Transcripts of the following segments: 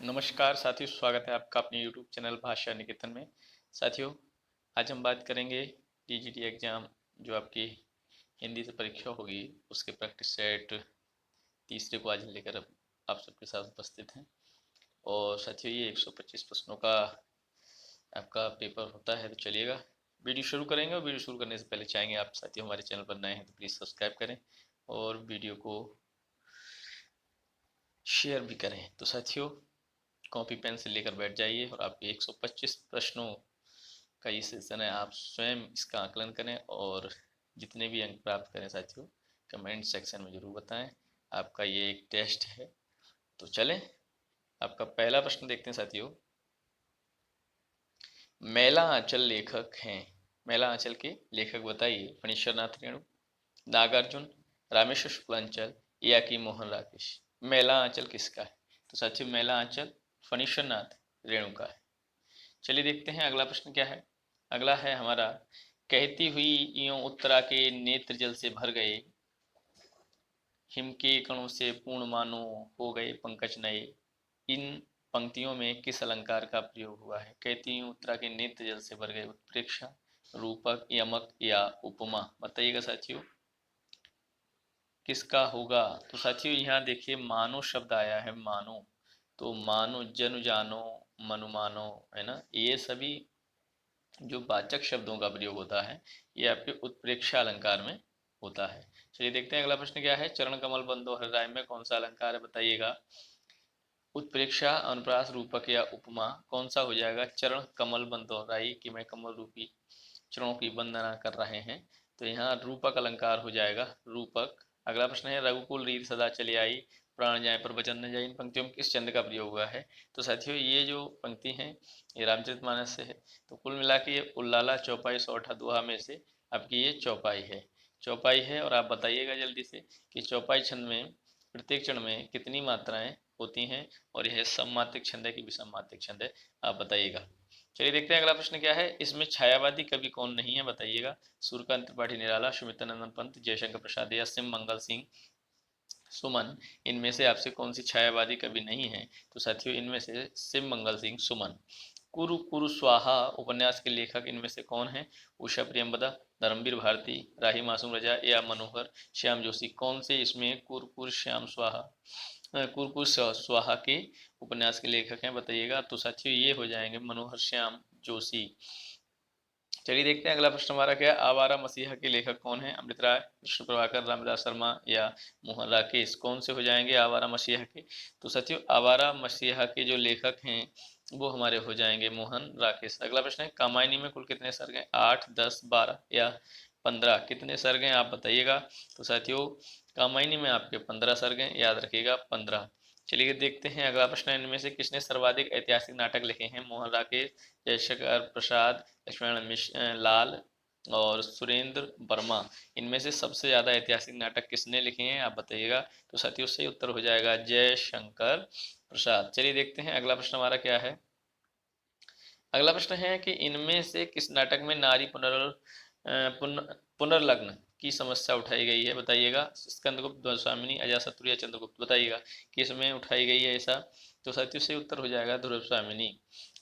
नमस्कार साथियों, स्वागत है आपका अपने YouTube चैनल भाषा निकेतन में। साथियों, आज हम बात करेंगे टीजीटी एग्ज़ाम जो आपकी हिंदी से परीक्षा होगी उसके प्रैक्टिस सेट तीसरे को आज लेकर अब आप सबके साथ उपस्थित हैं। और साथियों, ये 125 प्रश्नों का आपका पेपर होता है। तो चलिएगा वीडियो शुरू करेंगे। और वीडियो शुरू करने से पहले चाहेंगे आप साथियों हमारे चैनल पर नए हैं तो प्लीज़ सब्सक्राइब करें और वीडियो को शेयर भी करें। तो साथियों, कॉपी पेन से लेकर बैठ जाइए और आपके 125 प्रश्नों का ये सेशन है। आप स्वयं इसका आकलन करें और जितने भी अंक प्राप्त करें साथियों कमेंट सेक्शन में ज़रूर बताएं। आपका ये एक टेस्ट है। तो चलें, आपका पहला प्रश्न देखते हैं साथियों। मैला आंचल लेखक हैं। मैला आंचल के लेखक बताइए। फणीश्वर नाथ रेणु, नागार्जुन, रामेश्वर शुक्लांचल या कि मोहन राकेश। मैला आंचल किसका है? तो साथियों, मैला आंचल फणीश्वर नाथ रेणु का है। चलिए देखते हैं अगला प्रश्न क्या है। अगला है हमारा, कहती हुई यों उत्तरा के नेत्र जल से भर गए, हिम के कणों से पूर्ण मानो हो गए पंकज नए। इन पंक्तियों में किस अलंकार का प्रयोग हुआ है? कहती हुई उत्तरा के नेत्र जल से भर गए, उत्प्रेक्षा, रूपक, यमक या उपमा। बताइएगा साथियों किसका होगा। तो साथियों यहाँ देखिए मानो शब्द आया है। मानो, तो मानो, जनु जानो, मनु मानो, है ना। ये सभी जो वाचक शब्दों का प्रयोग होता है ये आपके उत्प्रेक्षा अलंकार में होता है। चलिए देखते हैं अगला प्रश्न क्या है। चरण कमल बंदो हर राय में कौन सा अलंकार है? बताइएगा। उत्प्रेक्षा, अनुप्रास, रूपक या उपमा कौन सा हो जाएगा? चरण कमल बंदो राई कि मैं कमल रूपी चरणों की वंदना कर रहे हैं, तो यहाँ रूपक अलंकार हो जाएगा। रूपक। अगला प्रश्न है, रघुकुल रीत सदा चली आई, प्राण जाए पर वचन न जाए। इन पंक्तियों में किस छंद का प्रयोग हुआ है? तो साथियों ये जो पंक्ति है ये रामचरितमानस से है। तो कुल मिला के ये उल्लाला चौपाई सौठा दोहा में से आपकी ये चौपाई है। चौपाई है। और आप बताइएगा जल्दी से कि चौपाई छंद में प्रत्येक चरण में कितनी मात्राएं होती हैं और यह सममात्रिक छंद है कि विषम मात्रिक छंद है? आप बताइएगा। चलिए देखते हैं अगला प्रश्न क्या है। इसमें छायावादी कवि कौन नहीं है? बताइएगा। सूर्यकांत त्रिपाठी निराला, सुमित्रानंद पंत, जयशंकर प्रसाद या सिम मंगल सिंह सुमन। इनमें से आपसे कौन सी छायावादी कवि नहीं है? तो साथियों इनमें से सिम मंगल सिंह सुमन। कुरु कुरु स्वाहा उपन्यास के लेखक इनमें से कौन है? उषा प्रियंवदा, धर्मवीर भारती, राही मासूम रजा या मनोहर श्याम जोशी। कौन से इसमें कुरकुर श्याम स्वाहा कुरकुर स्वाहा के उपन्यास के लेखक हैं? बताइएगा। तो साथियों ये हो जाएंगे मनोहर श्याम जोशी। चलिए देखते हैं अगला प्रश्न हमारा क्या है। आवारा मसीहा के लेखक कौन है? अमृत राय, विष्णु प्रभाकर, रामदास शर्मा या मोहन राकेश। कौन से हो जाएंगे आवारा मसीहा के? तो साथियों आवारा मसीहा के जो लेखक हैं वो हमारे हो जाएंगे मोहन राकेश। अगला प्रश्न है, कामायनी में कुल कितने सर्ग हैं? 8, 10, 12 या 15। कितने सर्ग हैं आप बताइएगा। तो साथियों कामायनी में आपके 15 सर्ग हैं, याद रखिएगा 15। चलिए देखते हैं अगला प्रश्न है, इनमें से किसने सर्वाधिक ऐतिहासिक नाटक लिखे हैं? मोहन राकेश, जयशंकर प्रसाद, लक्ष्मण लाल और सुरेंद्र वर्मा। इनमें से सबसे ज्यादा ऐतिहासिक नाटक किसने लिखे हैं आप बताइएगा। तो साथियों सही उत्तर हो जाएगा जयशंकर प्रसाद। चलिए देखते हैं अगला प्रश्न हमारा क्या है। अगला प्रश्न है कि इनमें से किस नाटक में नारी पुनर्लग्न की समस्या उठाई गई है? बताइएगा। स्कंदगुप्त, ध्रुवस्वामिनी, अजातशत्रु या चंद्रगुप्त। बताइएगा किस में उठाई गई है ऐसा। तो साथियों से उत्तर हो जाएगा ध्रुवस्वामिनी।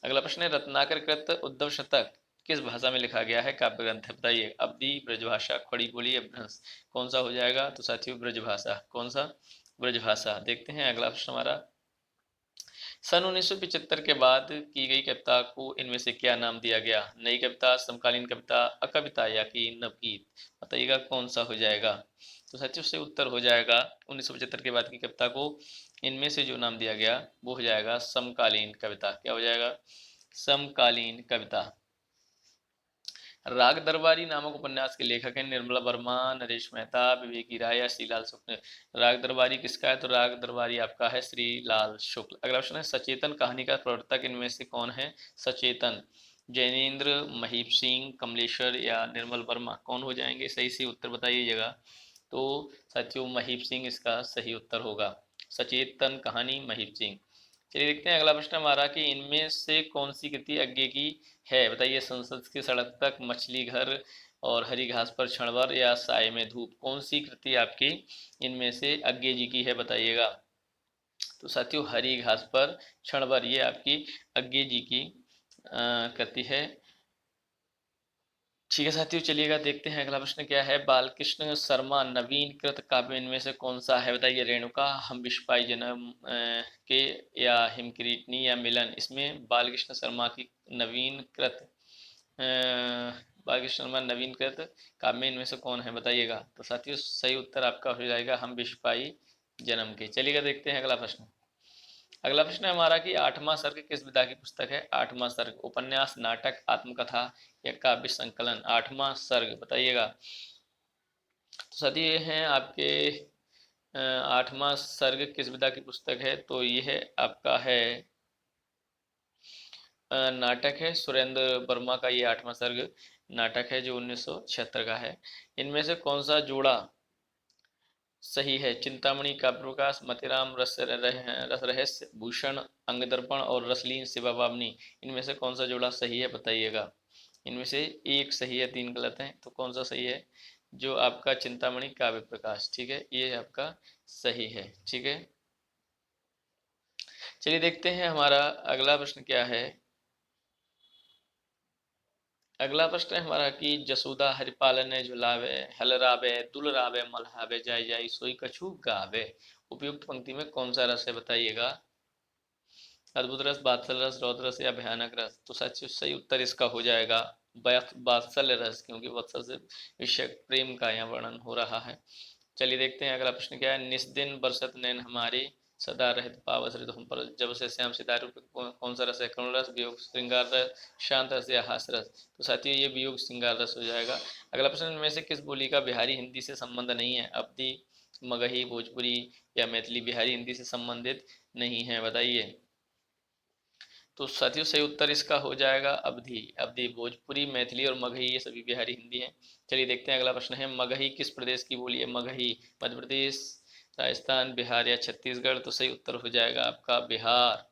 अगला प्रश्न है, रत्नाकर कृत उद्धव शतक किस भाषा में लिखा गया है? काव्य ग्रंथ है। बताइए। अवधी, ब्रजभाषा, खड़ी बोली या भ्रंश। कौन सा हो जाएगा? तो साथियों ब्रजभाषा। कौन सा? ब्रजभाषा। देखते हैं अगला प्रश्न हमारा। सन 1975 के बाद की गई कविता को इनमें से क्या नाम दिया गया? नई कविता, समकालीन कविता, अकविता या कि नवगीत। बताइएगा कौन सा हो जाएगा। तो साथियों से उत्तर हो जाएगा 1975 के बाद की कविता को इनमें से जो नाम दिया गया वो हो जाएगा समकालीन कविता। क्या हो जाएगा? समकालीन कविता। राग दरबारी नामक उपन्यास के लेखक हैं निर्मला वर्मा, नरेश मेहता, विवेकी राय या श्रीलाल शुक्ल। राग दरबारी किसका है? तो राग दरबारी आपका है श्रीलाल शुक्ल। अगला प्रश्न है, सचेतन कहानी का प्रवर्तक इनमें से कौन है? सचेतन, जैनेन्द्र, महीप सिंह, कमलेश्वर या निर्मल वर्मा। कौन हो जाएंगे? सही से उत्तर बताइएगा। तो साथियों महीप सिंह इसका सही उत्तर होगा। सचेतन कहानी महीप सिंह। चलिए देखते हैं अगला प्रश्न हमारा कि इनमें से कौन सी कृति अज्ञे की है? बताइए। संसद की सड़क तक, मछली घर और हरी घास पर क्षणभर या साय में धूप। कौन सी कृति आपकी इनमें से अज्ञे जी की है? बताइएगा। तो साथियों हरी घास पर क्षण भर, ये आपकी अज्ञे जी की कृति है। ठीक है साथियों, चलिएगा देखते हैं अगला प्रश्न क्या है। बालकृष्ण शर्मा नवीन कृत काव्य इनमें से कौन सा है, बताइए। रेणुका, हम विश्वपाई जन्म के, या हिमकिरीटनी, या मिलन। इसमें बालकृष्ण शर्मा की नवीन कृत बालकृष्ण शर्मा नवीन कृत काव्य इनमें से कौन है, बताइएगा। तो साथियों सही उत्तर आपका हो जाएगा हम विश्वपाई जन्म के। चलिएगा देखते हैं अगला प्रश्न। अगला प्रश्न है हमारा कि आठवां सर्ग किस विधा की पुस्तक है। आठवां सर्ग उपन्यास, नाटक, आत्मकथा या काव्य संकलन। आठवां सर्ग बताइएगा। तो साथी ये हैं आपके आठवां सर्ग किस विधा की पुस्तक है, तो यह आपका है नाटक है। सुरेंद्र वर्मा का ये आठवां सर्ग नाटक है जो 1976 का है। इनमें से कौन सा जोड़ा सही है। चिंतामणि, काव्य प्रकाश, मतिराम, रस रहस्य, भूषण, अंगदर्पण और रसलीन सेवा बावनी। इनमें से कौन सा जोड़ा सही है, बताइएगा। इनमें से एक सही है, 3 गलत हैं। तो कौन सा सही है, जो आपका चिंतामणि काव्य प्रकाश, ठीक है, ये आपका सही है। ठीक है, चलिए देखते हैं हमारा अगला प्रश्न क्या है। अगला प्रश्न है हमारा कि जसोदा हरिपाल ने झुलावे, हलरावे, दुलरावे, मल्हावे, जाय जाय सोई कछु गावे। उपयुक्त पंक्ति में कौन सा रस है, बताइएगा। अद्भुत रस, बात्सल रस, रौद्र रस या भयानक रस। तो सही उत्तर इसका हो जाएगा बात्सल्य रस, क्योंकि वत्सल से विषय प्रेम का यहाँ वर्णन हो रहा है। चलिए देखते हैं अगला प्रश्न क्या है। निस्दिन बरसत नैन हमारे, सदा रहत पावस ऋतु हम पर, जब से श्याम सितारे पे कौन सा रस है। करुण रस, वियोग श्रृंगार रस, शांत रस या हास रस। तो साथियों ये वियोग श्रृंगार रस हो जाएगा। अगला प्रश्न में से किस बोली का बिहारी हिंदी से संबंध नहीं है। अवधी, मगही, भोजपुरी या मैथिली। बिहारी हिंदी से संबंधित नहीं है, बताइए। तो साथियों सही उत्तर इसका हो जाएगा अवधी। अवधी, भोजपुरी, मैथिली और मगही ये सभी बिहारी हिंदी हैं। चलिए देखते हैं अगला प्रश्न है। मगही किस प्रदेश की बोली है। मगही मध्य प्रदेश, राजस्थान, बिहार या छत्तीसगढ़। तो सही उत्तर हो जाएगा आपका बिहार।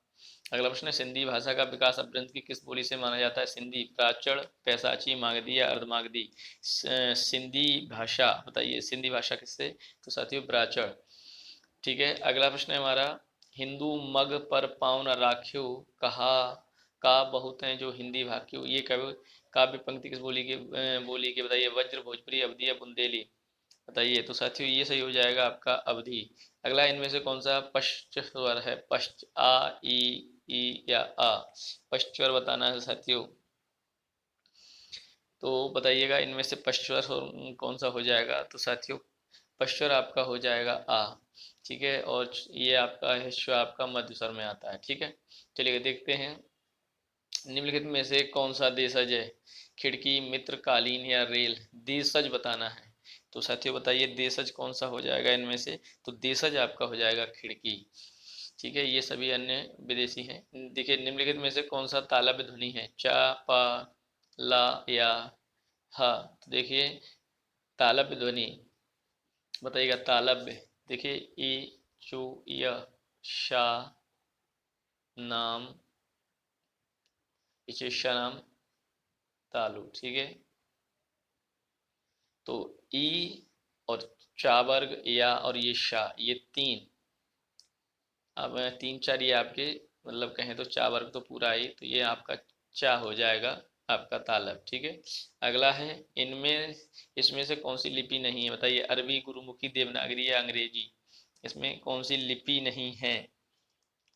अगला प्रश्न है। सिंधी भाषा का विकास अपभ्रंश की किस बोली से माना जाता है। सिंधी, प्राचल, पैसाची, मागधी या अर्धमागधी। सिंधी भाषा, बताइए सिंधी भाषा किससे। तो साथियों प्राचल। ठीक है, अगला प्रश्न है हमारा। हिंदू मग पर पाँव न राख्यो, कहा का बहुत है जो हिंदी भाख्यो। ये काव्य पंक्ति किस बोली की बताइए। वज्र, भोजपुरी, अवधी या बुंदेली। बताइए। तो साथियों ये सही हो जाएगा आपका अवधी। अगला इनमें से कौन सा पश्च स्वर है। पश्च, आ, ई या आ। पश्च स्वर बताना है साथियों। तो बताइएगा इनमें से पश्च स्वर कौन सा हो जाएगा। तो साथियों पश्चर आपका हो जाएगा आ। ठीक है, और ये आपका है श्व आपका मध्य स्वर में आता है। ठीक है, चलिए देखते हैं निम्नलिखित में से कौन सा देशज है। खिड़की, मित्र, कालीन या रेल। देशज बताना है। तो साथियों बताइए देशज कौन सा हो जाएगा इनमें से। तो देशज आपका हो जाएगा खिड़की। ठीक है, ये सभी अन्य विदेशी हैं। देखिए निम्नलिखित में से कौन सा तालव्य ध्वनि है। चा, पा, ला या हा। तो देखिए तालव्य ध्वनि बताइएगा। तालव्य देखिए ई, चू, य, शा, नाम, विशेषा नाम, तालु। ठीक है, तो ई और चा वर्ग या और ये शा, ये तीन, अब 3 4 ये आपके मतलब कहें तो चा वर्ग तो पूरा ही, तो ये आपका चा हो जाएगा आपका तालब। ठीक है, अगला है इनमें इसमें से कौन सी लिपि नहीं है, बताइए। अरबी, गुरुमुखी, देवनागरी या अंग्रेजी। इसमें कौन सी लिपि नहीं है।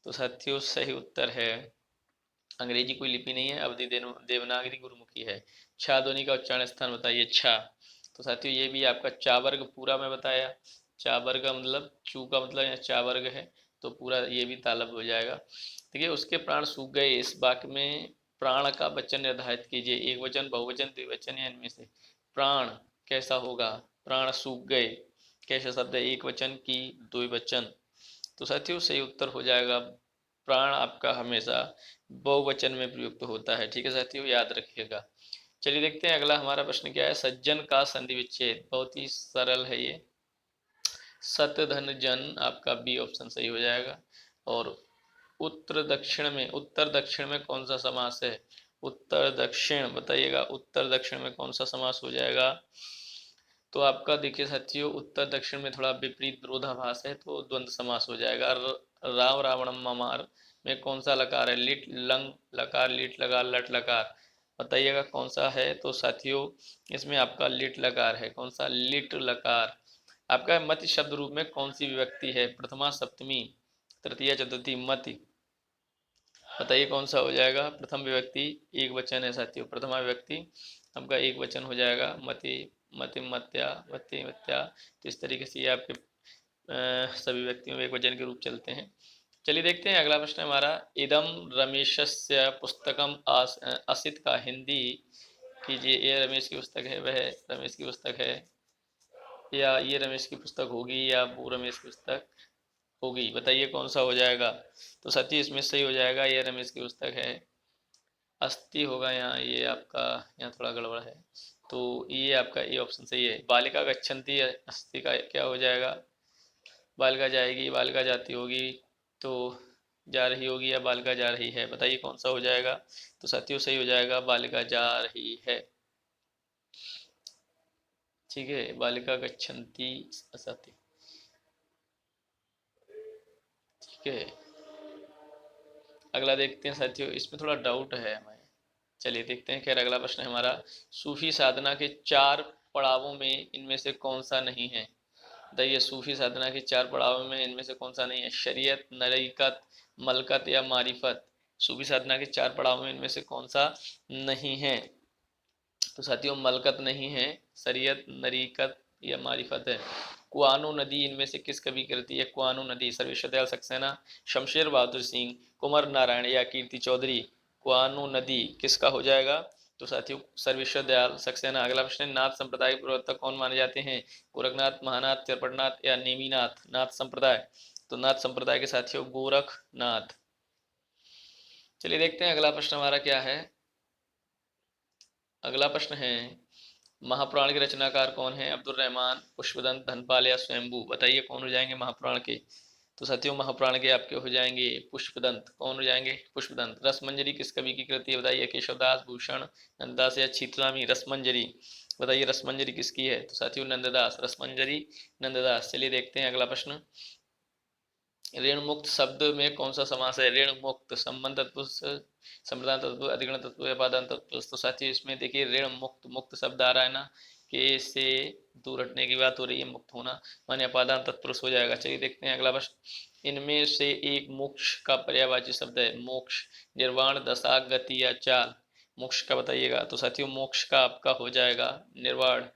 तो साथियों सही उत्तर है अंग्रेजी कोई लिपि नहीं है। अवधि देवनागरी, गुरुमुखी है। छा ध्वनि का उच्चारण स्थान बताइए। छा। तो साथियों ये भी आपका चा वर्ग पूरा मैं बताया। चा वर्ग का मतलब चू का मतलब यहाँ चा वर्ग है, तो पूरा ये भी तालब हो जाएगा। देखिए उसके प्राण सूख गए, इस वाक्य में प्राण का वचन निर्धारित कीजिए। एक वचन, बहुवचन, द्विवचन या इनमें से। प्राण कैसा होगा। प्राण सूख गए कैसा शब्द है। एक वचन की द्विवचन। तो साथियों सही उत्तर हो जाएगा प्राण आपका हमेशा बहुवचन में प्रयुक्त होता है। ठीक है साथियों, याद रखिएगा। चलिए देखते हैं अगला हमारा प्रश्न क्या है। सज्जन का संधि विच्छेद, बहुत ही सरल है ये। सत, धन, जन आपका बी ऑप्शन सही हो जाएगा। और उत्तर दक्षिण में कौन सा समास है। उत्तर दक्षिण बताइएगा। उत्तर दक्षिण में कौन सा समास हो जाएगा। तो आपका देखिए साथियों उत्तर दक्षिण में थोड़ा विपरीत विरोधाभास है, तो द्वंद्व समास हो जाएगा। राम रावणम ममार में कौन सा लकार है? लिट लंग लकार, लिट लकार, लट लकार, बताइएगा कौन सा है? तो साथियों इसमें आपका लिट लकार है। कौन सा? लिट लकार। आपका मति शब्द रूप में कौन सी विभक्ति है? प्रथमा, सप्तमी, तृतीया, चतुर्थी। मति, बताइए कौन सा हो जाएगा? प्रथम विभक्ति एक वचन है साथियों। प्रथमा विभक्ति आपका एक वचन हो जाएगा। मति, मति, मत्या, मति, मत्या। तो इस तरीके से ये आपके सभी व्यक्तियों में एक वचन के रूप चलते हैं। चलिए देखते हैं अगला प्रश्न हमारा। इदम रमेशस्य पुस्तकम असित का हिंदी कीजिए। ये रमेश की पुस्तक है, वह रमेश की पुस्तक है, या ये रमेश की पुस्तक होगी, या वो रमेश की पुस्तक होगी, बताइए कौन सा हो जाएगा? तो साथी इसमें सही हो जाएगा, ये रमेश की पुस्तक है। अस्थि होगा यहाँ, ये आपका यहाँ थोड़ा गड़बड़ है, तो ये आपका ये ऑप्शन सही है। बालिका गच्छन्ति, अस्थि का क्या हो जाएगा? बालिका जाएगी, बालिका जाती होगी, तो जा रही होगी, या बालिका जा रही है, बताइए कौन सा हो जाएगा? तो साथियों सही हो जाएगा, बालिका जा रही है। ठीक है, बालिका गच्छन्ति असति। ठीक है, अगला देखते हैं साथियों, इसमें थोड़ा डाउट है हमें। चलिए देखते हैं। खैर अगला प्रश्न है हमारा। सूफी साधना के 4 पड़ावों में इनमें से कौन सा नहीं है? बताइए सूफी साधना के 4 पड़ावों में इनमें से कौन सा नहीं है? शरीयत, नरीकत, मलकत या मारिफत। सूफी साधना के 4 पड़ावों में इनमें से कौन सा नहीं है? तो साथियों मलकत नहीं है, शरीयत, नरीकत या मारिफत है। कुआनो नदी इनमें से किस कवि की कृति है? कुआनो नदी सर्वेश्वर दयाल सक्सेना, शमशेर बहादुर सिंह, कुंवर नारायण या कीर्ति चौधरी। कुआनो नदी किसका हो जाएगा? तो साथियों सर्वेश्वर दयाल सक्सेना। अगला प्रश्न, नाथ संप्रदाय के प्रवर्तक कौन माने जाते हैं? गोरखनाथ, महानाथ, त्रिपटनाथ या नेमीनाथ। नाथ संप्रदाय, तो नाथ संप्रदाय के साथियों गोरखनाथ। चलिए देखते हैं अगला प्रश्न हमारा क्या है। अगला प्रश्न है, महापुराण के रचनाकार कौन है? अब्दुल रहमान, पुष्पदंत, धनपाल या स्वयंभू, बताइए कौन हो जाएंगे महापुराण के? तो साथियों महापुराण के आपके हो जाएंगे पुष्पदंत। कौन हो जाएंगे? पुष्पदंत। रसमंजरी किस कवि की कृति है? बताइए केशवदास, भूषण, नंददास या छीतलामी। रसमंजरी, बताइए रसमंजरी किसकी है? तो साथियों नंददास, रसमंजरी नंददास। चलिए देखते हैं अगला प्रश्न। ऋण मुक्त शब्द में कौन सा समास है? ऋण मुक्त, संबंध तत्व, संप्रदान तत्व, अधिगण तत्व, अपादान तत्व। तो साथियों इसमें देखिए ऋण मुक्त, मुक्त शब्द आ रहा है ना, के से दूर हटने की बात हो रही है, मुक्त होना माने अपादान तत्पुरुष हो जाएगा। चलिए देखते हैं अगला प्रश्न। इनमें से एक मोक्ष का पर्यायवाची शब्द है। मोक्ष, निर्वाण, दशा, गति या चाल। मोक्ष का बताइएगा। तो साथियों मोक्ष का आपका हो जाएगा निर्वाण।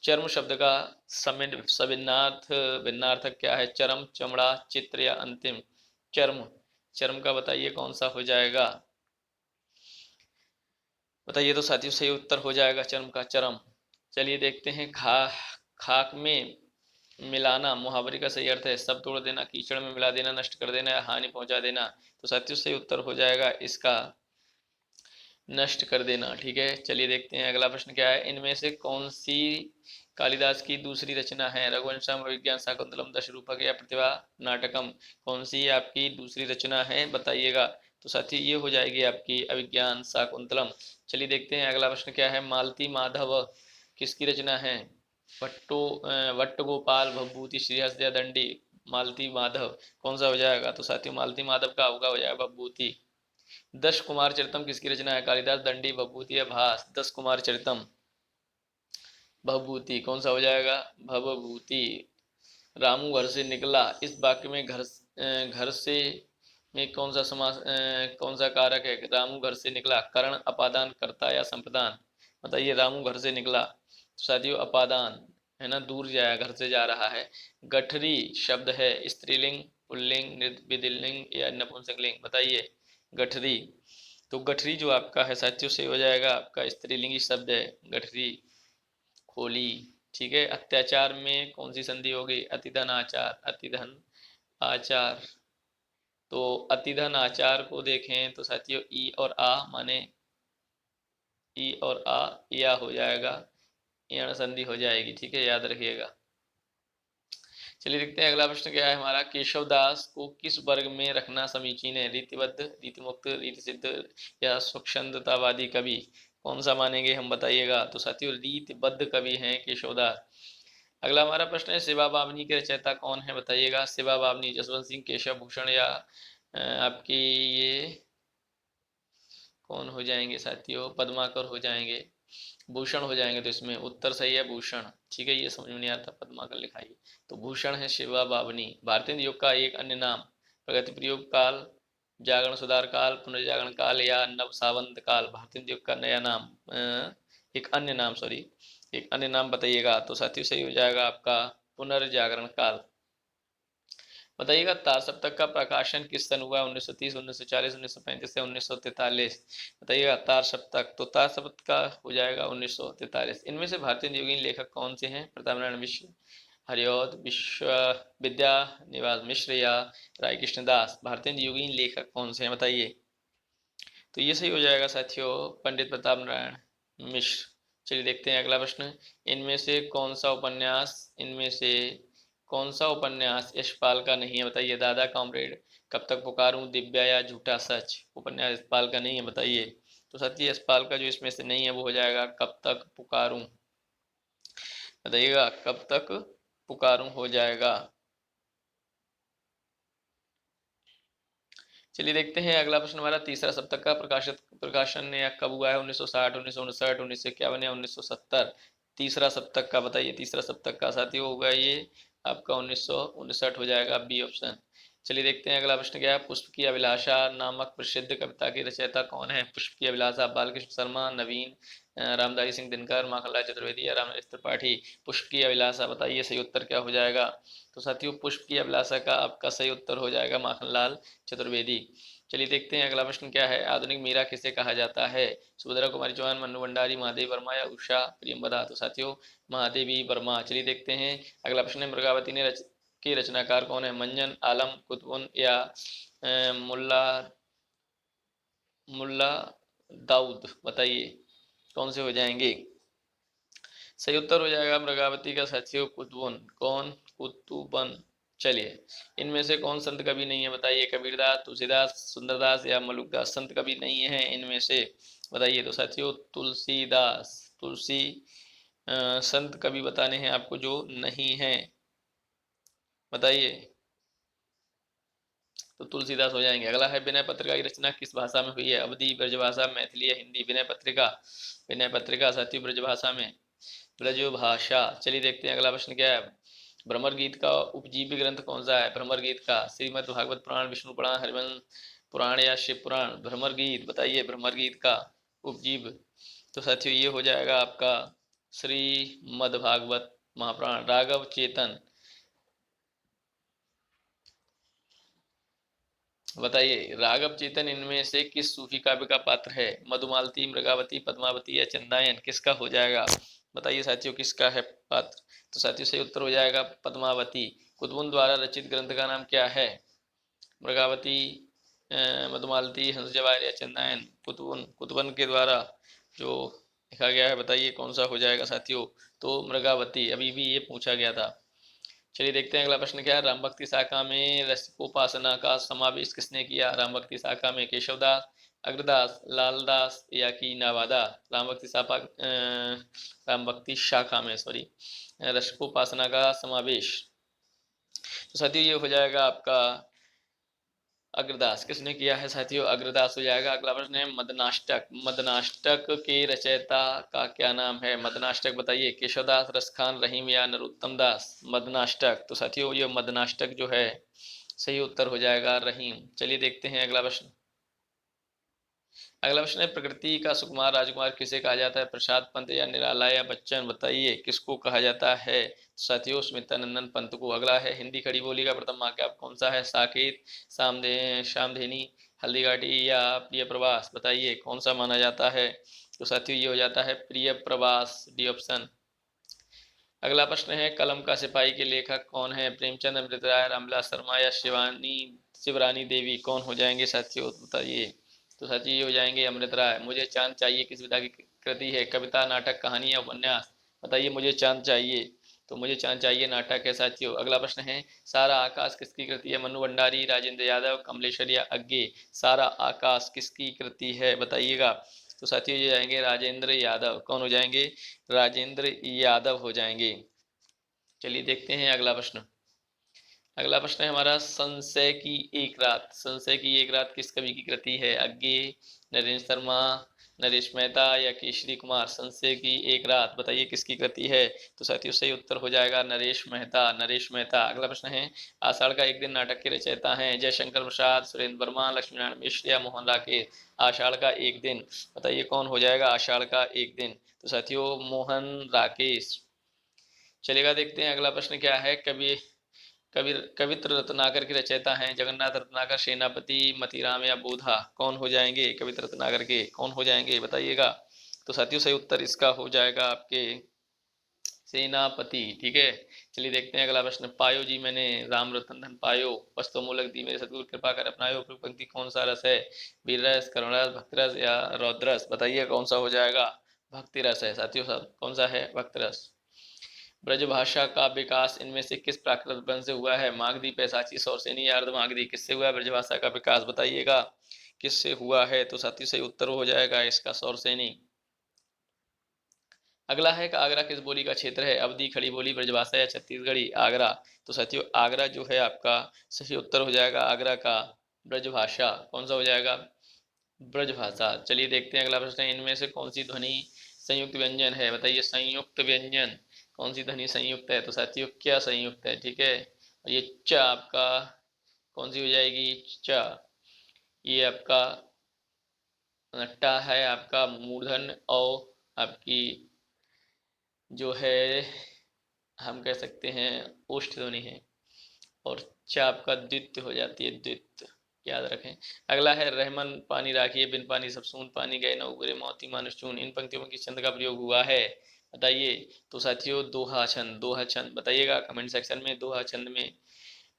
चर्म शब्द का सविन्नार्थ भिन्नार्थक क्या है? चरम, चमड़ा, चित्र या अंतिम। चर्म, चर्म का बताइए कौन सा हो जाएगा? बताइए। तो साथियों सही उत्तर हो जाएगा चर्म का, चरम। चलिए देखते हैं। खाक में मिलाना मुहावरे का सही अर्थ है? सब तोड़ देना, कीचड़ में मिला देना, नष्ट कर देना या हानि पहुंचा देना। तो साथियों सही उत्तर हो जाएगा इसका नष्ट कर देना। ठीक है, चलिए देखते हैं अगला प्रश्न क्या है। इनमें से कौन सी कालिदास की दूसरी रचना है? रघुवंशम, अभिज्ञान शाकुंतलम, दशरूपक या प्रतिभा नाटकम। कौन सी आपकी दूसरी रचना है बताइएगा? तो साथी ये हो जाएगी आपकी अभिज्ञान शाकुंतलम। चलिए देखते हैं अगला प्रश्न क्या है। मालती माधव किसकी रचना है? वट्ट गोपाल, भवभूति, श्रीहस्त या दंडी। मालती माधव कौन सा हो जाएगा? तो साथियों मालती माधव का होगा हो जाएगा भवभूति। 10 कुमार चरितम किसकी रचना है? कालिदास, दंडी, भवभूति या भास। 10 कुमार चरितम भवभूति, कौन सा हो जाएगा? भवभूति। रामू घर से निकला, इस वाक्य में घर से में कौन सा समास कौन सा कारक है? रामू घर से निकला, करण, अपादान, कर्ता या संप्रदान। बताइए रामू घर से निकला, तो साथियों अपादान है ना, दूर जाया, घर से जा रहा है। गठरी शब्द है स्त्रीलिंग, पुल्लिंग, विधिलिंग या नपुंसकलिंग। बताइए गठरी। तो गठरी जो आपका है साथियों से हो जाएगा आपका स्त्रीलिंगी शब्द है गठरी, खोली। ठीक है, अत्याचार में कौन सी संधि होगी? अतिधन आचार, अतिधन आचार। तो अतिधन आचार को देखें तो साथियों ई और आ माने ई और आ या हो जाएगा, यण संधि हो जाएगी। ठीक है, याद रखिएगा। चलिए देखते हैं अगला प्रश्न क्या है हमारा। केशव दास को किस वर्ग में रखना समीचीन है? रीतिबद्ध, रीतिमुक्त, रीति सिद्ध या स्वच्छंदतावादी कवि। कौन सा मानेंगे हम बताइएगा? तो साथियों रीतिबद्ध कवि हैं केशव दास। अगला हमारा प्रश्न है शिवा बावनी के रचयिता कौन है, बताइएगा। शिवा बावनी जसवंत सिंह, केशव भूषण या आपकी ये कौन हो जाएंगे साथियों, पद्माकर हो जाएंगे, भूषण हो जाएंगे। तो इसमें उत्तर सही है भूषण। ठीक है, ये समझ में नहीं आता पद्माकर लिखाइए, तो भूषण है शिवा बावनी। भारतीय युग का एक अन्य नाम, प्रगति प्रयोग काल, जागरण सुधार काल, पुनर्जागरण काल या नव सावंत काल। भारतीय युग का नया नाम एक अन्य नाम, सॉरी, एक अन्य नाम बताइएगा। तो साथियों सही हो जाएगा आपका पुनर्जागरण काल। बताइएगा तार सप्तक का प्रकाशन किस सन हुआ, 1930, 1940, 1935 या 1943। बताइएगा तार सप्तक, तो तार सप्तक का हो जाएगा 1943। इनमें से भारतीय योगीन लेखक कौन से हैं, प्रताप नारायण मिश्र, हरिऔध विश्व विद्या निवास मिश्र या राय कृष्णदास। भारतीय योगीन लेखक कौन से हैं बताइए। तो ये सही हो जाएगा साथियों पंडित प्रताप नारायण मिश्र। चलिए देखते हैं अगला प्रश्न। इनमें से कौन सा उपन्यास, इनमें से कौन सा उपन्यास यशपाल का नहीं है, बताइए। दादा कॉमरेड, कब तक पुकारूं, दिव्या या झूठा सच। उपन्यास यशपाल का नहीं है, बताइए। तो साथी यशपाल का जो इसमें से नहीं है वो हो जाएगा कब तक पुकारूं। बताइएगा कब तक पुकारूं हो जाएगा। चलिए देखते हैं अगला प्रश्न हमारा। तीसरा सप्तक का प्रकाशन या कब हुआ है, 1960, 1959, 1951 या 1970। तीसरा सप्तक का बताइए, तीसरा सप्तक का साथियों होगा ये आपका 1959 हो जाएगा, बी ऑप्शन। चलिए देखते हैं अगला प्रश्न क्या है। पुष्प की अभिलाषा नामक प्रसिद्ध कविता की रचयिता कौन है। पुष्प की अभिलाषा बालकृष्ण शर्मा, नवीन रामधारी सिंह दिनकर, माखनलाल चतुर्वेदी या रामनरेश त्रिपाठी। पुष्प की अभिलाषा बताइए सही उत्तर क्या हो जाएगा। तो साथियों पुष्प की अभिलाषा का आपका सही उत्तर हो जाएगा माखनलाल चतुर्वेदी। चलिए देखते हैं अगला प्रश्न क्या है। आधुनिक मीरा किसे कहा जाता है, सुभद्रा कुमारी चौहान, मन्नू भंडारी, महादेवी वर्मा या उषा प्रियंवदा। तो साथियों महादेवी वर्मा। चलिए देखते हैं अगला प्रश्न है। मृगावती ने के रचनाकार कौन है, मंजन आलम कुतुब या मुल्ला मुल्ला दाऊद। बताइए कौन से हो जाएंगे। सही उत्तर हो जाएगा मृगावती का साथियों कुतुबन। कौन, कुतुबन। चलिए इनमें से कौन संत कवि नहीं है, बताइए। कबीरदास, तुलसीदास, सुंदरदास या मलुकदास। संत कवि नहीं है इनमें से, बताइए। तो साथियों तुलसीदास, तुलसी संत कवि बताने हैं आपको जो नहीं है, बताइए। तो तुलसीदास हो जाएंगे। अगला है विनय पत्रिका की रचना किस भाषा में हुई है, अवधी, ब्रजभाषा, मैथिली या हिंदी। विनय पत्रिका, विनय पत्रिका साथियों ब्रजभाषा में, ब्रजभाषा। चलिए देखते हैं अगला प्रश्न क्या है। भ्रमर गीत का उपजीव्य ग्रंथ कौन सा है, भ्रमर गीत का श्रीमद् भागवत पुराण, विष्णु पुराण, हरिवंश पुराण या शिव पुराण। भ्रमर गीत, बताइए भ्रमर गीत का उपजीव। तो साथियों ये हो जाएगा आपका श्रीमद् भागवत महापुराण। राघव चेतन, बताइए राघव चेतन इनमें से किस सूफी काव्य का पात्र है, मधुमालती, मृगावती, पद्मावती या चंदायन। किसका हो जाएगा, बताइए साथियों किसका है पात्र। तो साथियों सही उत्तर हो जाएगा पद्मावती। कुतुबुन द्वारा रचित ग्रंथ का नाम क्या है, मृगावती, मधुमालती, हंस जवाहर या चंदायन। कुतुबुन, कुतुबन के द्वारा जो लिखा गया है, बताइए कौन सा हो जाएगा साथियों। तो मृगावती, अभी भी ये पूछा गया था। चलिए देखते हैं अगला प्रश्न क्या है। राम भक्ति शाखा में रसिकोपासना का समावेश किसने किया, राम भक्ति शाखा में केशवदास, अग्रदास, लालदास या कि नवादा। राम भक्ति शाखा राम भक्ति शाखा में, सॉरी, रसिकोपासना का समावेश। तो साथियों ये हो जाएगा आपका अग्रदास। किसने किया है साथियों, अग्रदास हो जाएगा। अगला प्रश्न है मदनाष्टक, मदनाष्टक के रचयिता का क्या नाम है, मदनाष्टक बताइए। केशवदास, रसखान, रहीम या नरोत्तम दास। मदनाष्टक, तो साथियों ये मदनाष्टक जो है सही उत्तर हो जाएगा रहीम। चलिए देखते हैं अगला प्रश्न। अगला प्रश्न है प्रकृति का सुकुमार राजकुमार किसे कहा जाता है, प्रसाद पंत या निराला या बच्चन। बताइए किसको कहा जाता है साथियों, स्मितानंदन पंत को। अगला है हिंदी खड़ी बोली का प्रथम महाकाव्य कौन सा है, साकेत, श्यामधेनी, हल्दी घाटी या प्रिय प्रवास। बताइए कौन सा माना जाता है। तो साथियों ये हो जाता है प्रिय प्रवास, डी ऑप्शन। अगला प्रश्न है कलम का सिपाही के लेखक कौन है, प्रेमचंद, अमृत राय, रामविलास शर्मा या शिवरानी देवी। कौन हो जाएंगे साथियों, बताइए। तो साथियों ये हो जाएंगे अमृत राय। मुझे चांद चाहिए किस विधा की कृति है, कविता, नाटक, कहानी या उपन्यास। बताइए मुझे चांद चाहिए, तो मुझे चांद चाहिए नाटक है साथियों। अगला प्रश्न है सारा आकाश किसकी कृति है, मनु भंडारी, राजेंद्र यादव, कमलेश्वर या अज्ञे। सारा आकाश किसकी कृति है बताइएगा। तो साथियों ये जाएंगे राजेंद्र यादव। कौन हो जाएंगे, राजेंद्र यादव हो जाएंगे। चलिए देखते हैं अगला प्रश्न। अगला प्रश्न है हमारा, संशय की एक रात। संशय की एक रात किस कवि की कृति है? अज्ञे, नरेंद्र शर्मा, नरेश मेहता या केशरी कुमार? संशय की एक रात बताइए किसकी कृति है? तो साथियों सही उत्तर हो जाएगा नरेश मेहता, नरेश मेहता। अगला प्रश्न है, आषाढ़ का एक दिन नाटक के रचयिता हैं? जयशंकर प्रसाद, सुरेंद्र वर्मा, लक्ष्मीनारायण मिश्र या मोहन राकेश? आषाढ़ का एक दिन बताइए कौन हो जाएगा? आषाढ़ का एक दिन तो साथियों मोहन राकेश। चलेगा, देखते हैं अगला प्रश्न क्या है। कवित्र रत्नाकर के रचयिता हैं? जगन्नाथ रत्नाकर, सेनापति, मतीराम या बोधा? कौन हो जाएंगे कवित्र रत्नाकर के? कौन हो जाएंगे बताइएगा। तो साथियों सही उत्तर इसका हो जाएगा आपके सेनापति। ठीक है, चलिए देखते हैं अगला प्रश्न। पायो जी मैंने राम रतन धन पायो, वस्तु मूलक दी मेरे सतगुरु कृपा कर अपनायो। उपयुक्त पंक्ति कौन सा रस है? वीर रस, करुण रस, भक्ति रस या रौद्र रस? बताइए कौन सा हो जाएगा? भक्ति रस है साथियों। सब कौन सा है? भक्ति रस। ब्रजभाषा का विकास इनमें से किस प्राकृत वंश से हुआ है? मागधी, पैसाची, सौरसेनी या अर्धमागधी? किससे हुआ है ब्रजभाषा का विकास? बताइएगा किससे हुआ है? तो साथियों सही उत्तर हो जाएगा इसका सौरसेनी। अगला है कि आगरा किस बोली का क्षेत्र है? अवधी, खड़ी बोली, ब्रजभाषा या छत्तीसगढ़ी? आगरा तो साथियों आगरा जो है आपका सही उत्तर हो जाएगा आगरा का ब्रजभाषा। कौन सा हो जाएगा? ब्रजभाषा। चलिए देखते हैं अगला प्रश्न। इनमें से कौन सी ध्वनि संयुक्त व्यंजन है? बताइए संयुक्त व्यंजन कौन सी ध्वनि संयुक्त है? तो साथियों क्या संयुक्त है? ठीक है, और ये च आपका कौन सी हो जाएगी? च। ये आपका टा है आपका मूर्धन और आपकी जो है हम कह सकते हैं ओष्ठ ध्वनि है, और च आपका द्वित्व हो जाती है, द्वित्व, याद रखें। अगला है, रहमन पानी राखिए बिन पानी सब सून, पानी गए न उगरे मोती मानुष चून। इन पंक्तियों में किस छंद का प्रयोग हुआ है? बताइए। तो साथियों दोहा छंद, दोहा छंद बताइएगा कमेंट सेक्शन में। दोहा छंद में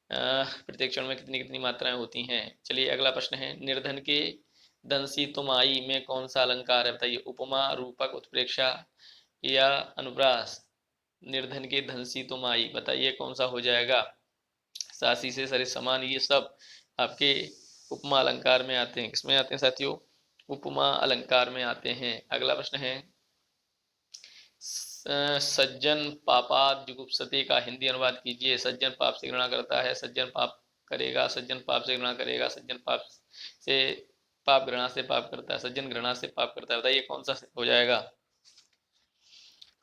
प्रत्येक क्षण में कितनी कितनी मात्राएं होती हैं? चलिए अगला प्रश्न है, निर्धन के दंसी तुम आई में कौन सा अलंकार है? बताइए। उपमा, रूपक, उत्प्रेक्षा या अनुप्रास? निर्धन के धनसी तुम आई बताइए कौन सा हो जाएगा? सासी से सरे समान, ये सब आपके उपमा अलंकार में आते हैं। किसमें आते हैं साथियों? उपमा अलंकार में आते हैं। अगला प्रश्न है, सज्जन पापाद जुगुप्सते का हिंदी अनुवाद कीजिए। सज्जन पाप से घृणा करता है, सज्जन पाप करेगा, सज्जन पाप से घृणा करेगा, सज्जन पाप से पाप घृणा से पाप करता है, सज्जन घृणा से पाप करता है? बताइए कौन सा हो जाएगा?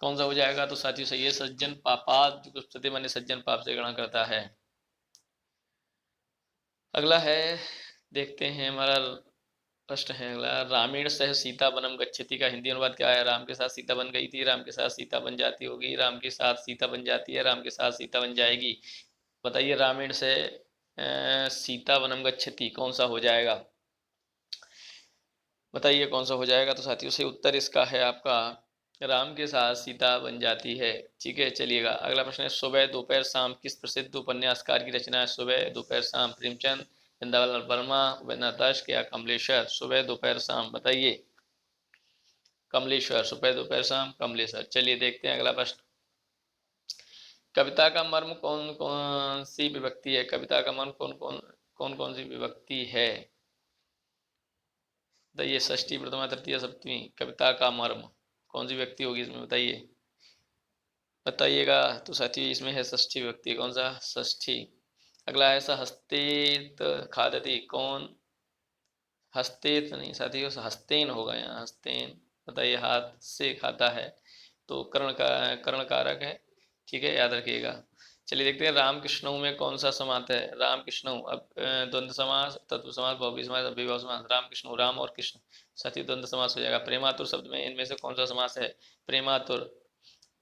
कौन सा हो जाएगा? तो साथियों सही है सज्जन पापाद जुगुप्सते, माने सज्जन पाप से घृणा करता है। अगला है, देखते हैं हमारा प्रश्न है अगला, रामेण सह सीता वनम गच्छति का हिंदी अनुवाद क्या है? राम के साथ सीता बन गई थी, राम के साथ सीता बन जाती होगी, राम के साथ सीता बन जाती है, राम के साथ सीता बन जाएगी? बताइए रामेण से सीता वनम गच्छति कौन सा हो जाएगा? बताइए कौन सा हो जाएगा? तो साथियों से उत्तर इसका है आपका राम के साथ सीता बन जाती है। ठीक है, चलिएगा अगला प्रश्न है, सुबह दोपहर शाम किस प्रसिद्ध उपन्यासकार की रचना है? सुबह दोपहर शाम, प्रेमचंद, वृंदावन वर्मा, नताश या कमलेश्वर? सुबह दोपहर शाम बताइए। कमलेश्वर, सुबह दोपहर शाम कमलेश्वर। चलिए देखते हैं अगला प्रश्न, कविता का मर्म कौन कौन सी विभक्ति है? कविता का मर्म कौन कौन सी विभक्ति है? बताइए। षष्ठी, प्रथमा, तृतीया, सप्तमी? कविता का मर्म कौन सी व्यक्ति होगी इसमें? बताइए, बताइएगा। तो साथियों इसमें है षष्ठी व्यक्ति। कौन सा? षष्ठी। अगला है, हस्तेत खादती कौन? हस्तेत नहीं साथियों, हस्तेन होगा यहाँ, हस्तेन। बताइए, हाथ से खाता है तो कर्ण कारक है। ठीक है, याद रखिएगा। चलिए देखते हैं, राम कृष्ण में कौन सा समास है? राम कृष्ण अब द्वंद्व समास, तत्व समास, बहुव्रीहि समास, अव्ययभाव समास। राम कृष्ण, राम और कृष्ण साथियों द्वंद्व समास हो जाएगा। प्रेमातुर शब्द में इनमें से कौन सा समास है? प्रेमातुर।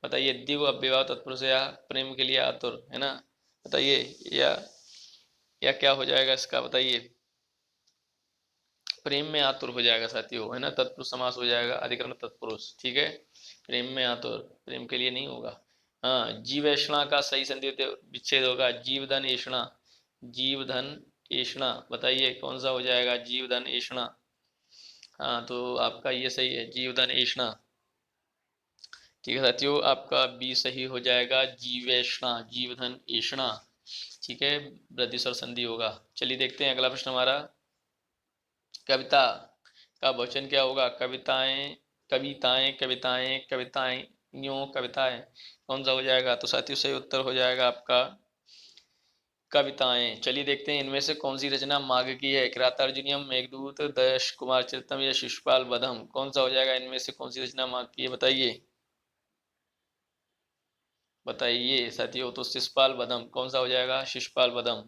बताइए। दिव अव्ययभाव तत्पुरुष या प्रेम के लिए आतुर है ना? बताइए, या क्या हो जाएगा इसका? बताइए। प्रेम में आतुर हो जाएगा साथियों, है ना? तत्पुरुष समास हो जाएगा, अधिकरण तत्पुरुष। ठीक है, प्रेम में आतुर, प्रेम के लिए नहीं होगा। हाँ, जीवेषणा का सही संधि विच्छेद होगा, जीवधन एषणा। जीवधन एषणा बताइए कौन सा हो जाएगा? जीवधन एषणा। हाँ, तो आपका ये सही है, जीवधन एषणा। ठीक है साथियों, आपका बी सही हो जाएगा, जीवेषणा, जीवधन एषणा। ठीक है, वृद्धिस्वर संधि होगा। चलिए देखते हैं अगला प्रश्न हमारा, कविता का बहुवचन क्या होगा? कविताएं, कविताएं, कविताएं, कविताएं। यूं कविताएं, कौन सा हो जाएगा? तो साथियों सही उत्तर हो जाएगा आपका कविताएं। चलिए देखते हैं इनमें से कौन सी रचना माघ की है। किरातार्जुनीयम, मेघदूत, दश कुमार चरितम या शिशुपाल वधम, कौन सा हो जाएगा इनमें से? कौन सी रचना माघ की है बताइए, बताइए साथियों। तो शिशुपाल वधम कौन सा हो जाएगा? शिशुपाल वधम।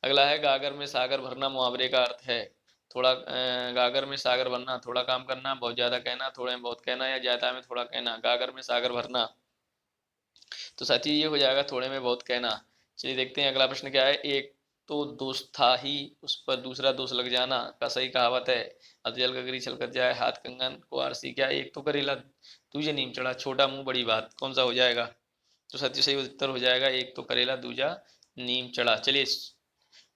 अगला है गागर में सागर भरना, मुहावरे का अर्थ है। थोड़ा गागर में सागर भरना, थोड़ा काम करना, बहुत ज्यादा कहना, थोड़े में बहुत कहना या ज्यादा में थोड़ा कहना। गागर में सागर भरना, तो साथियों ये हो जाएगा थोड़े में बहुत कहना। चलिए देखते हैं अगला प्रश्न क्या है। एक तो दोस्त था ही, उस पर दूसरा दोस्त लग जाना का सही कहावत है। अधजल गगरी छलकत जाए, हाथ कंगन को आरसी क्या? एक तो करेला दूजे नीम चढ़ा, छोटा मुंह बड़ी बात, कौन सा हो जाएगा? तो साथियों सही उत्तर हो जाएगा एक तो करेला दूजा नीम चढ़ा। चलिए,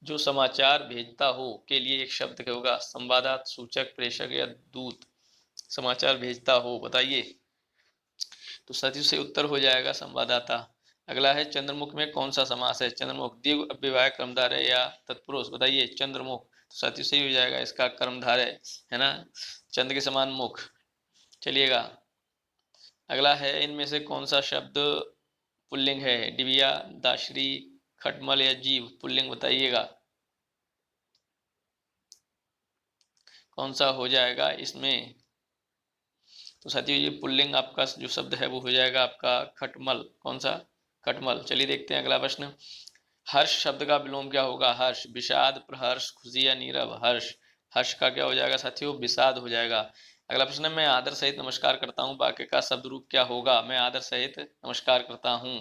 जो समाचार भेजता हो के लिए एक शब्द क्या होगा? संवाददाता, सूचक, प्रेषक या दूत। समाचार भेजता हो बताइए। तो साथियों से उत्तर हो जाएगा संवाददाता। अगला है चंद्रमुख में कौन सा समास है? चंद्रमुख द्विगु अव्ययभाव कर्मधारय या तत्पुरुष बताइए। चंद्रमुख, तो साथियों सही हो जाएगा इसका कर्मधारय, है ना, चंद्र के समान मुख। चलिएगा अगला है इनमें से कौन सा शब्द पुल्लिंग है? डिबिया, दाशरी, खटमल या जीव, पुल्लिंग बताइएगा कौन सा हो जाएगा इसमें? तो साथियों ये पुल्लिंग आपका जो शब्द है वो हो जाएगा आपका खटमल। कौन सा? खटमल। चलिए देखते हैं अगला प्रश्न। हर्ष शब्द का विलोम क्या होगा? हर्ष, विषाद, प्रहर्ष, खुशी या नीरव? हर्ष, हर्ष का क्या हो जाएगा साथियों? विषाद हो जाएगा। अगला प्रश्न है मैं आदर सहित नमस्कार करता हूँ, वाक्य का शब्द रूप क्या होगा? मैं आदर सहित नमस्कार करता हूँ,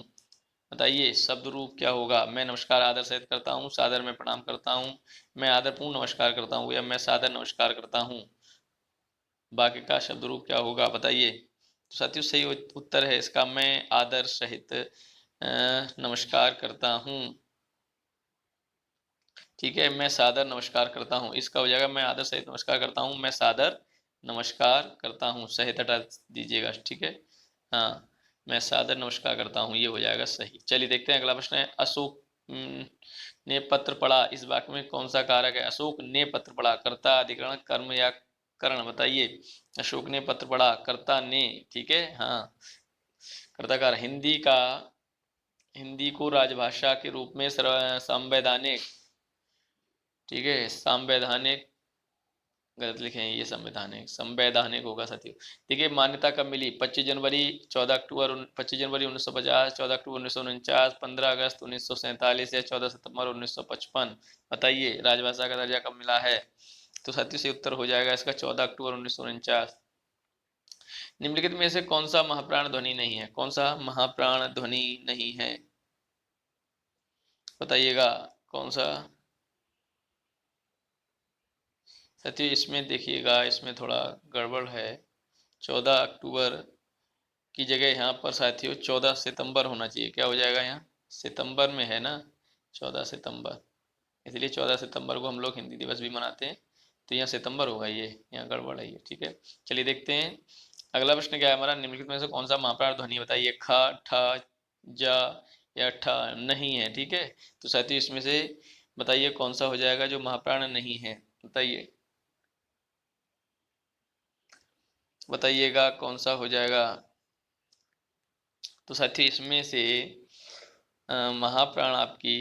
बताइए शब्द रूप क्या होगा? मैं नमस्कार आदर सहित करता हूँ, सादर में प्रणाम करता हूँ, मैं आदरपूर्ण नमस्कार करता हूँ या मैं सादर नमस्कार करता हूँ। वाक्य का शब्द रूप क्या होगा बताइए। तो साथियों सही उत्तर है इसका मैं आदर सहित नमस्कार करता हूँ। ठीक है, मैं सादर नमस्कार करता हूँ, इसका हो जाएगा मैं आदर सहित नमस्कार करता हूँ, मैं सादर नमस्कार करता हूँ, सहित हटा दीजिएगा। ठीक है, हाँ, मैं सादर नमस्कार करता हूँ, ये हो जाएगा सही। चलिए देखते हैं अगला प्रश्न है। अशोक ने पत्र पढ़ा, इस वाक्य में कौन सा कारक है? अशोक ने पत्र पढ़ा, कर्ता, अधिकरण, कर्म या करण बताइए। अशोक ने पत्र पढ़ा, कर्ता ने, ठीक है, हाँ, कर्ता कार। हिंदी को राजभाषा के रूप में संवैधानिक, ठीक है, संवैधानिक, गलत लिखे हैं ये, संवैधानिक, संवैधानिक होगा साथियों। देखिए मान्यता कब मिली? 25 जनवरी, 14 अक्टूबर, 25 जनवरी 1950, 14 अक्टूबर 1949, 15 अगस्त 1947 या 14 सितंबर 1955, बताइए राजभाषा का दर्जा कब मिला है? तो साथियों से उत्तर हो जाएगा इसका 14 अक्टूबर 1949। निम्नलिखित में से कौन सा महाप्राण ध्वनि नहीं है? कौन सा महाप्राण ध्वनि नहीं है बताइएगा कौन सा? साथियों इसमें देखिएगा, इसमें थोड़ा गड़बड़ है। 14 अक्टूबर की जगह यहाँ पर साथियों 14 सितंबर होना चाहिए। क्या हो जाएगा यहाँ? सितंबर में है ना, 14 सितंबर, इसलिए 14 सितंबर को हम लोग हिंदी दिवस भी मनाते हैं, तो यहाँ सितंबर होगा, ये यहाँ गड़बड़ है ये। ठीक है, चलिए देखते हैं अगला प्रश्न क्या है हमारा। निम्नलिखित में से कौन सा महाप्राण ध्वनि बताइए? ख, ठ, जा या ठ नहीं है। ठीक है, तो साथियों इसमें से बताइए कौन सा हो जाएगा जो महाप्राण नहीं है, बताइए, बताइएगा कौन सा हो जाएगा। तो साथियों इसमें से महाप्राण आपकी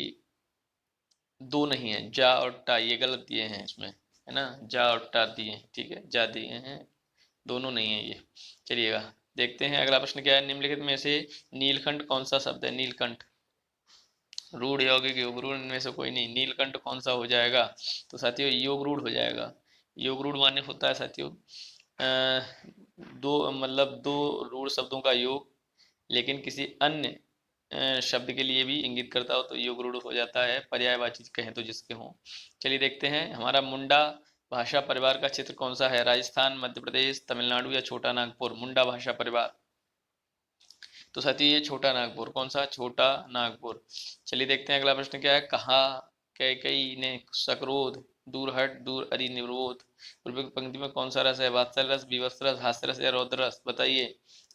दो नहीं है, जा और टा, ये गलत दिए हैं इसमें, है ना, जा और टा दिए हैं, ठीक है, जा दिए हैं, दोनों नहीं है ये। चलिएगा देखते हैं अगला प्रश्न क्या है। निम्नलिखित में से नीलकंठ कौन सा शब्द है? नीलकंठ, रूढ़, यौगिक, योग रूढ़, इनमें से कोई नहीं। नीलकंठ कौन सा हो जाएगा? तो साथियों योग रूढ़ हो जाएगा। योग रूढ़ मान्य होता है साथियों दो, मतलब दो रूढ़ शब्दों का योग, लेकिन किसी अन्य शब्द के लिए भी इंगित करता हो तो योग रूढ़ हो जाता है, पर्यायवाची कहें तो जिसके हों। चलिए देखते हैं हमारा मुंडा भाषा परिवार का क्षेत्र कौन सा है? राजस्थान, मध्य प्रदेश, तमिलनाडु या छोटा नागपुर? मुंडा भाषा परिवार, तो साथियों ये छोटा नागपुर। कौन सा? छोटा नागपुर। चलिए देखते हैं अगला प्रश्न क्या है। कहा कैकई ने सक्रोध, दूर हट, दूर अरि निरोध, पूर्व पंक्ति में कौन सा रस है? वात्सल्य रस, विवश रस, हास्य रस या रौद्र रस, बताइए।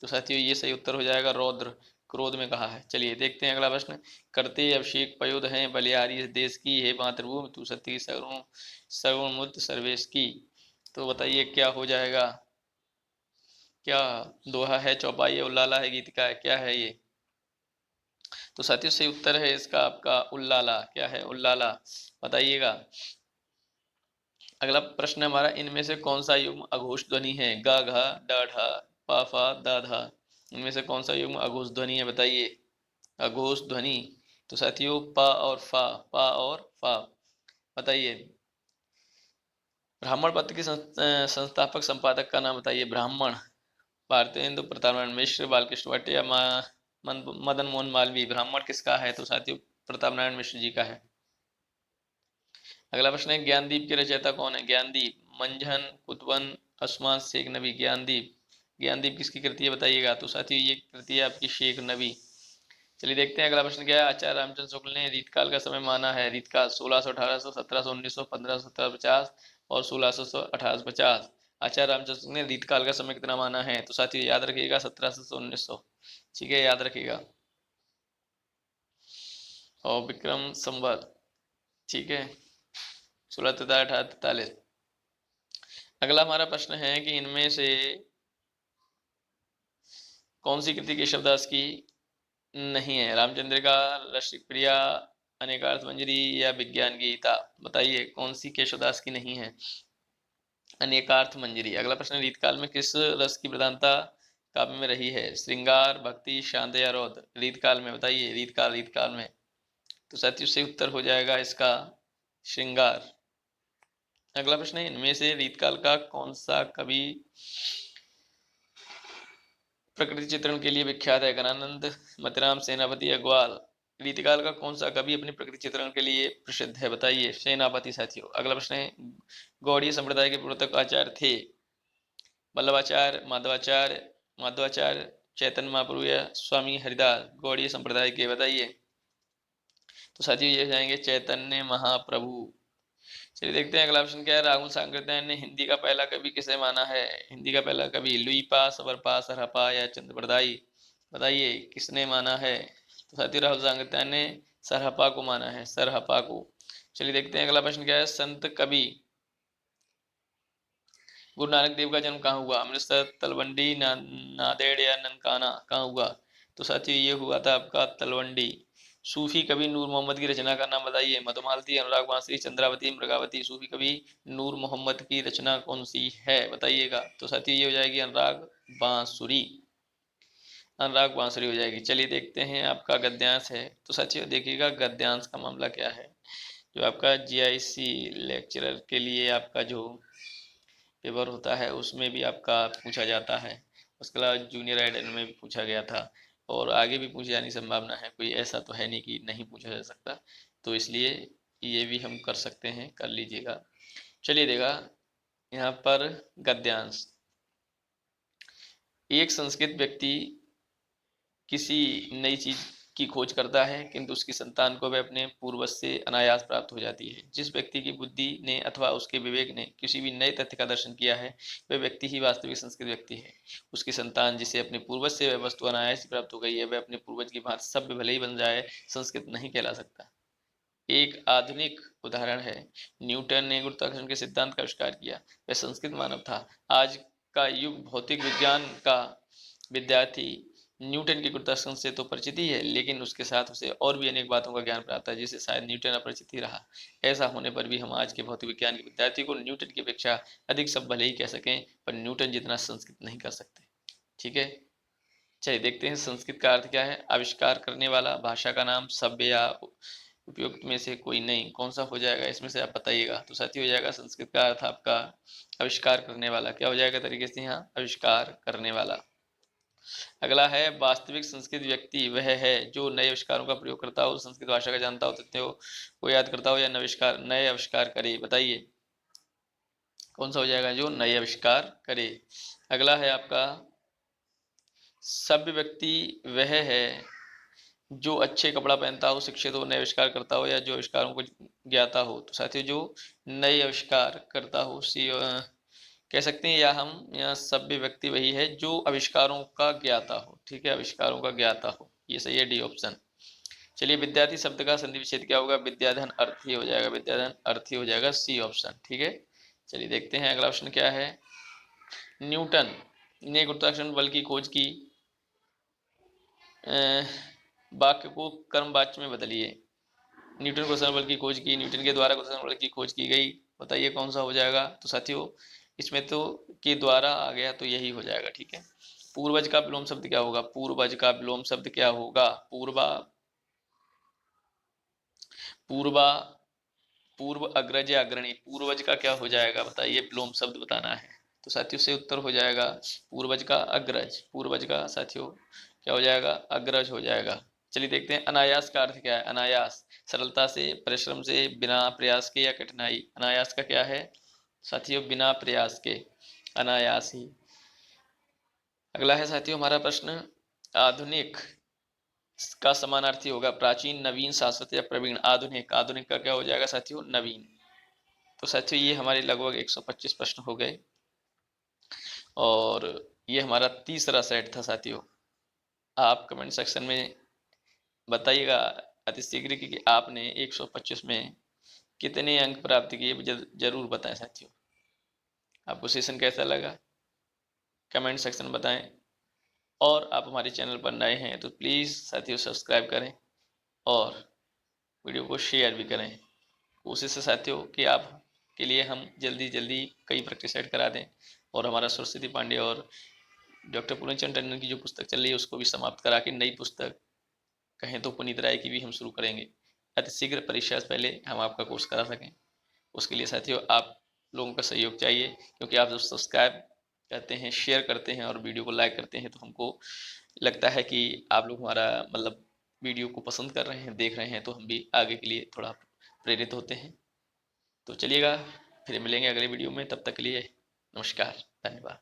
तो साथियों ये सही उत्तर हो जाएगा रौद्र, क्रोध में कहा है। चलिए देखते हैं अगला प्रश्न। करते अभिषेक पयुध हैं बलिहारी इस देश की, हे मातृभूमि तू सती सर्वों सर्वोन्मुक्त सर्वेश की, तो बताइए क्या हो जाएगा? क्या दोहा है, चौपाई है, उल्लाला है, गीतिका है, क्या है ये? तो साथियों सही उत्तर है इसका आपका उल्लाला। क्या है? उल्लाला, बताइएगा। अगला प्रश्न हमारा, इनमें से कौन सा युग्म अघोष ध्वनि है? ग, घ, ड, ढ, प, फ, द, ध। इनमें से कौन सा युग्म अघोष ध्वनि है, बताइए। अघोष ध्वनि। तो साथियों प और फ, प और फ, बताइए। ब्राह्मण पत्र के संस्थापक संपादक का नाम बताइए। ब्राह्मण, भारतेंदु प्रताप मिश्र, बालकृष्ण भट्ट या मदन मोहन मालवीय। ब्राह्मण किसका है? तो साथियों प्रताप नारायण मिश्र जी का है। अगला प्रश्न है, ज्ञानदीप के रचयिता कौन है? ज्ञानदीप, मंझन, कुतवन, अस्मान, शेख नबी। ज्ञानदीप, ज्ञानदीप किसकी कृति है, बताइएगा। तो साथियों ये कृति है आपकी शेख नबी। चलिए देखते हैं अगला प्रश्न क्या है। आचार्य रामचंद्र शुक्ल ने रीतकाल का समय माना है। रीतकाल 1600, 1800, 1700, 1900, 1500, 1750 और 1600, 1850। आचार्य रामचंद्र शुक्ल ने रीतकाल का समय कितना माना है? तो साथियों याद रखिएगा 1700 से 1900। ठीक है, याद रखिएगा। और विक्रम संवत, ठीक है, 1643। अगला हमारा प्रश्न है कि इनमें से कौन सी कृति केशवदास की नहीं है? रामचंद्र का, रसिक प्रिया, अनेकार्थ मंजरी या विज्ञान गीता। बताइए कौन सी केशवदास की नहीं है? अनेकार्थ मंजरी। अगला प्रश्न, रीतकाल में किस रस की प्रधानता काव्य में रही है? श्रृंगार, भक्ति, शांत या रौद्र। रीतकाल में, बताइए। रीतकाल में। तो साथियों से उत्तर हो जाएगा इसका श्रृंगार। अगला प्रश्न है, इनमें से रीतकाल का कौन सा कवि प्रकृति चित्रण के लिए विख्यात है? गणानंद, मतिराम, सेनापति या ग्वाल। रीतिकाल का कौन सा कवि अपनी प्रकृति चित्रण के लिए प्रसिद्ध है? बताइए। सेनापति साथियों। अगला प्रश्न है, गौड़ीय संप्रदाय के प्रवर्तक आचार्य थे? वल्लभाचार्य, माधवाचार्य, चैतन्य महाप्रभु या स्वामी हरिदास। गौड़ीय संप्रदाय के, बताइए। तो साथियों ये जाएंगे चैतन्य महाप्रभु। चलिए देखते हैं अगला ऑप्शन क्या है। राहुल सांकृत्यायन ने हिंदी का पहला कवि किसे माना है? हिंदी का पहला कवि लुई पा, सबर सरहपा या चंद्रप्रदाई। बताइए किसने माना है? तो साथियों राहुल सांकृत्यायन ने सरहपा को माना है, सरहपा को। चलिए देखते हैं अगला प्रश्न क्या है। संत कवि गुरु नानक देव का जन्म कहाँ हुआ? अमृतसर, तलवंडी, नांदेड़ या ननकाना। कहाँ हुआ? तो साथियों ये हुआ था आपका तलवंडी। सूफी कवि नूर मोहम्मद की रचना का नाम बताइए। मधुमालती, अनुराग बांसुरी, चंद्रावती, मृगावती। सूफी कवि नूर मोहम्मद की रचना कौन सी है, बताइएगा। तो साथियों ये हो जाएगी अनुराग बांसुरी। अनुराग बांसुरी हो जाएगी। चलिए देखते हैं आपका गद्यांश है। तो साथियों देखिएगा गद्यांश का मामला क्या है। जो आपका जीआईसी लेक्चरर के लिए आपका जो पेपर होता है उसमें भी आपका पूछा जाता है। उसके अलावा जूनियर आइडल में भी पूछा गया था और आगे भी पूछे जाने की संभावना है। कोई ऐसा तो है नहीं कि नहीं पूछा जा सकता, तो इसलिए ये भी हम कर सकते हैं, कर लीजिएगा। चलिए देखा यहाँ पर गद्यांश। एक संस्कृत व्यक्ति किसी नई चीज की खोज करता है किंतु उसकी संतान को वह अपने पूर्वज से अनायास प्राप्त हो जाती है। जिस व्यक्ति की बुद्धि ने अथवा उसके विवेक ने किसी भी नए तथ्य का दर्शन किया है वह व्यक्ति ही वास्तविक संस्कृत व्यक्ति है। उसकी संतान जिसे अपने पूर्वज से वह वस्तु अनायास ही प्राप्त हो गई है वह अपने पूर्वज की भांति सभ्य भले ही बन जाए, संस्कृत नहीं कहला सकता। एक आधुनिक उदाहरण है, न्यूटन ने गुरुत्वाकर्षण के सिद्धांत का आविष्कार किया, वह संस्कृत मानव था। आज का युग भौतिक विज्ञान का विद्यार्थी न्यूटन की गुरुत्वाकर्षण से तो परिचित ही है, लेकिन उसके साथ उसे और भी अनेक बातों का ज्ञान प्राप्त है जिसे शायद न्यूटन अपरिचित ही रहा। ऐसा होने पर भी हम आज के भौतिक विज्ञान के विद्यार्थी को न्यूटन की अपेक्षा अधिक सब भले ही कह सकें, पर न्यूटन जितना संस्कृत नहीं कर सकते। ठीक है, चलिए देखते हैं संस्कृत का अर्थ क्या है। आविष्कार करने वाला, भाषा का नाम, सभ्य या उपयुक्त में से कोई नहीं, कौन सा हो जाएगा इसमें से आप बताइएगा। तो साथी हो जाएगा संस्कृत का अर्थ आपका आविष्कार करने वाला। क्या हो जाएगा तरीके से यहाँ? आविष्कार करने वाला। अगला है, वास्तविक संस्कृत व्यक्ति वह है जो नए आविष्कारों का प्रयोग करता हो, संस्कृत भाषा का जानता हो, तथ्यों को याद करता हो या नए आविष्कार करे। बताइए कौन सा हो जाएगा? जो नए आविष्कार करे। अगला है आपका, सभ्य व्यक्ति वह है जो अच्छे कपड़ा पहनता हो, शिक्षित हो, नए आविष्कार करता हो या जो आविष्कारों को ज्ञाता हो। तो साथियों जो नए आविष्कार करता हो कह सकते हैं, या हम यहाँ सभ्य व्यक्ति वही है जो आविष्कारों का ज्ञाता हो। ठीक है, आविष्कारों का ज्ञाता हो, ये सही है, डी ऑप्शन। चलिए विद्यार्थी शब्द का संधि विच्छेद क्या होगा? विद्याधन अर्थी हो जाएगा, विद्याधन अर्थी हो जाएगा, सी ऑप्शन। ठीक है, चलिए देखते हैं अगला ऑप्शन क्या है। न्यूटन ने गुरुत्वाकर्षण बल की खोज की। वाक्य को कर्म वाच्य में बदलिए। न्यूटन गुरुत्वाकर्षण बल की खोज की, न्यूटन के द्वारा गुरुत्वाकर्षण बल की खोज की गई। बताइए कौन सा हो जाएगा। तो साथियों इसमें तो के द्वारा आ गया तो यही हो जाएगा। ठीक है, पूर्वज का विलोम शब्द क्या होगा? पूर्वज का विलोम शब्द क्या होगा? पूर्वा, पूर्वा, पूर्व, अग्रज या अग्रणी। पूर्वज का क्या हो जाएगा? बताइए, विलोम शब्द बताना है। तो साथियों से उत्तर हो जाएगा पूर्वज का अग्रज। पूर्वज का साथियों क्या हो जाएगा? अग्रज हो जाएगा। चलिए देखते हैं अनायास का अर्थ क्या है। अनायास, सरलता से, परिश्रम से, बिना प्रयास के या कठिनाई। अनायास का क्या है साथियों? बिना प्रयास के, अनायास ही। अगला है साथियों हमारा प्रश्न, आधुनिक का समानार्थी होगा प्राचीन, नवीन, शाश्वत या प्रवीण। आधुनिक, आधुनिक का क्या हो जाएगा साथियों? नवीन। तो साथियों ये हमारे लगभग 125 प्रश्न हो गए और ये हमारा तीसरा सेट था साथियों। आप कमेंट सेक्शन में बताइएगा अतिशीघ्र कि आपने 125 में कितने अंक प्राप्त किए, जरूर बताएं साथियों। आपको सेशन कैसा लगा कमेंट सेक्शन में बताएं। और आप हमारे चैनल पर नए हैं तो प्लीज़ साथियों सब्सक्राइब करें और वीडियो को शेयर भी करें। कोशिश है साथियों कि आप के लिए हम जल्दी जल्दी कई प्रैक्टिस सेट करा दें और हमारा सरस्वती पांडे और डॉक्टर पूर्णचंद टंडन की जो पुस्तक चल रही है उसको भी समाप्त करा के नई पुस्तक कहें तो पुनीत राय की भी हम शुरू करेंगे। अति शीघ्र परीक्षा से पहले हम आपका कोर्स करा सकें, उसके लिए साथियों आप लोगों का सहयोग चाहिए, क्योंकि आप जब सब्सक्राइब करते हैं, शेयर करते हैं और वीडियो को लाइक करते हैं तो हमको लगता है कि आप लोग हमारा मतलब वीडियो को पसंद कर रहे हैं, देख रहे हैं, तो हम भी आगे के लिए थोड़ा प्रेरित होते हैं। तो चलिएगा फिर मिलेंगे अगले वीडियो में, तब तक के लिए नमस्कार, धन्यवाद।